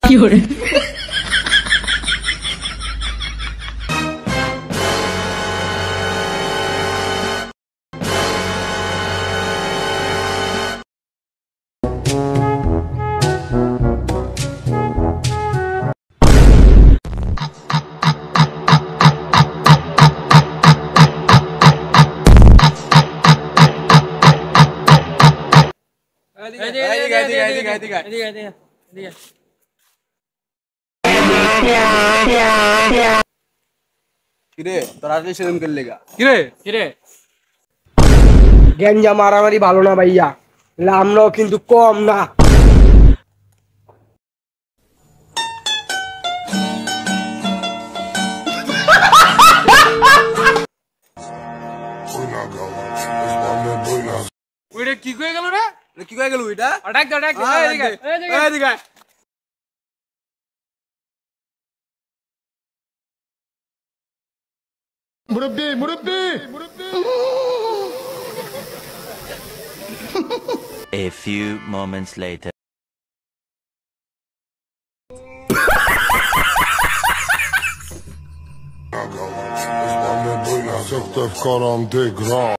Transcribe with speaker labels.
Speaker 1: fiore.
Speaker 2: কিরে তোর আসলে সেরকম করলে গা
Speaker 3: কিরে
Speaker 4: গেঞ্জা মারামারি ভালো না ভাইয়া, আমরাও কিন্তু কম না।
Speaker 3: ওইটা কি কয়ে গেল রে?
Speaker 2: কি কয়ে গেল ওইটা?
Speaker 3: ডাক এদিকে
Speaker 5: মুরব্বি
Speaker 6: A few moments later.
Speaker 5: Zet de kar aan dik raam.